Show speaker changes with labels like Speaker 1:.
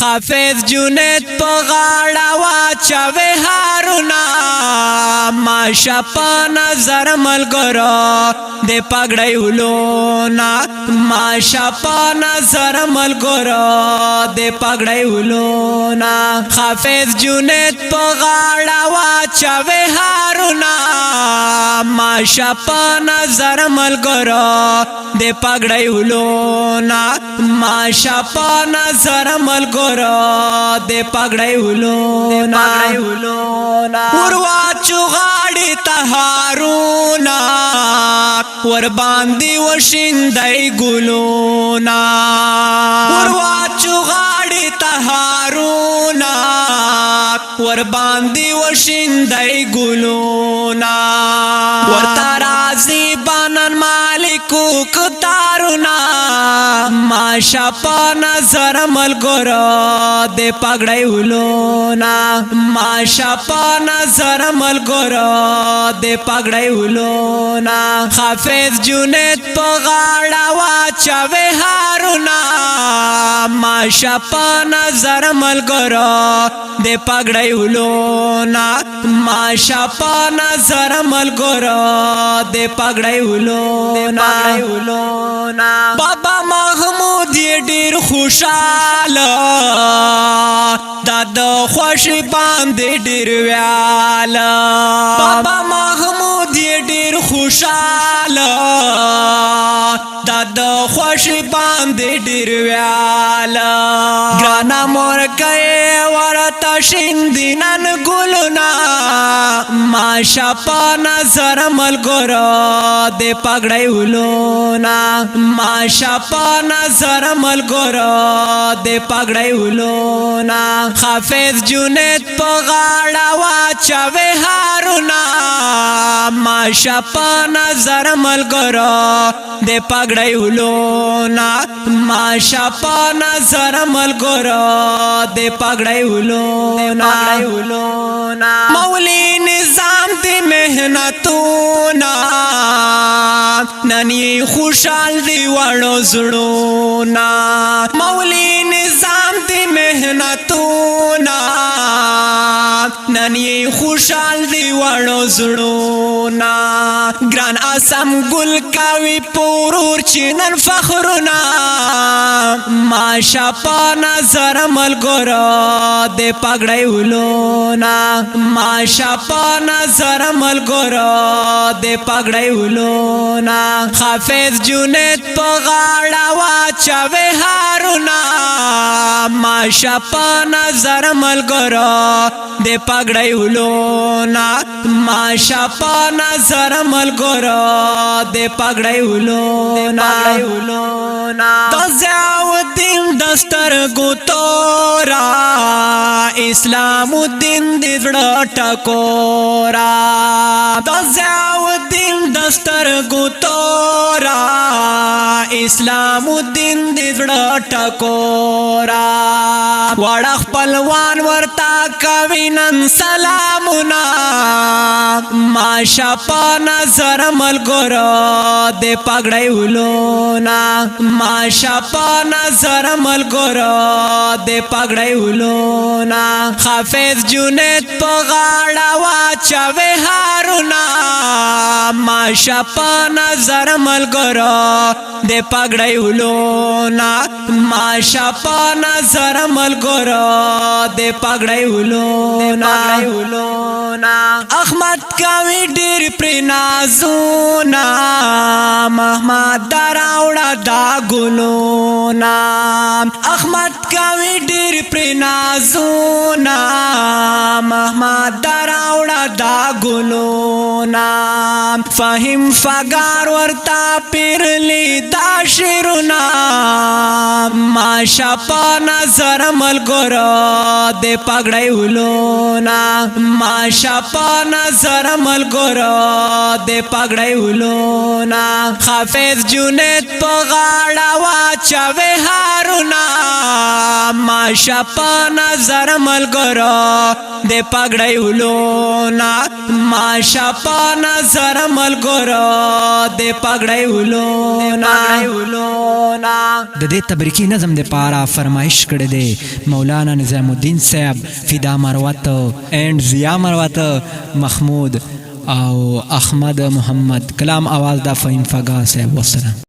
Speaker 1: حافظ جنید په غاړه واچوي هارونا ماشه په نظر ملګرو د پګړۍ ولونا ماشه په نظر ملګرو د پګړۍ ولونا حافظ جنید په غاړه واچوي هارونا ماشه په نظر ملګرو د پګړۍ ولونا ماشه په نظر ملګرو د پګړۍ ولونا ورواچو غاړي ته هارونا ور باندې وشیندای ګلونا ورواچو غاړي ته هارونا ور باندې وشیندای ګلونا ورته راځي بانن مالکو کتارونا ماشه په نظر ملګرو د پګړۍ ولونا ماشه په نظر ملګرو د پګړۍ ولونا حافظ جنید په غاړه واچوي هارونا ماشه په نظر ملګرو د پګړۍ ولونا ماشه په نظر ملګرو د پګړۍ ولونا بابا محمود ډیر خوشاله د خوشي باندې ډیر ویاله بابا محمود ډیر خوشاله د خوشي باندې ډیر ویاله ګانا مور کوي ورته شیندینن ګلونا ماشه په نظر ملګرو د پګړۍ ولونا ماشه په نظر ملګرو د پګړۍ ولونا حافظ جنید په غاړه واچوي هارونا ماشه په نظر ملګرو د پګړۍ ولونا ماشه په نظر ملګرو د پګړۍ ولونا مولوی نظام دی مهنتونا ننی خوشحال دی وړو زړونا مولوی نظام دی مهنتونا ننی خوشحال دی وړو زړونا ګران اسم ګل کاوی پورور چینن فخرنا ماشه په نظر ملګرو د پګړۍ ولونا ماشه په نظر ملګرو د پګړۍ ولونا حافظ جنید په غاړه واچوي هارونا ماشه په نظر ملګرو د پګړۍ ولونا ماشه په نظر ملګرو د پګړۍ ولونا د ضیاءالدین دستر ګوتورا اسلام الدین دې زړه ټکورا د ضیاءالدین دستر ګوتورا اسلام الدین دې زړه ټکورا وړ خپلوان ورتا کوي نن سلامونه ماشه په نظر ملګرو د پګړۍ ولونا ماشه په نظر ملګرو د پګړۍ ولونا حافظ جنید په غاړه واچوي هارونا ماشه په نظر ملګرو د پګړۍ ولونا ماشه په نظر ملګرو د پګړۍ ولونا احمد کوي ډیر پر نازونا محمد دراوړه دا ګلونا احمد کوي ډیر پر نازونا محمد دراوړه دا ګلونا فهم فګار ورتا پیرلی دا شیرونا ماشه په نظر ملګرو د پګړۍ ولونا ماشه په نظر ملګرو د پګړۍ ولونا حافظ جنید په غاړه واچوي هارونا یارنا ماشه په نظر ملګرو د پګړۍ ولونا ماشه په نظر ملګرو د پګړۍ ولونا د دې تبریکی نظم د پارا فرمایش کړی دی مولانا نظام الدین صاحب فدا مروت اینڈ ضیا مروت محمود او احمد محمد کلام آواز دا فہیم فگا صاحب. والسلام.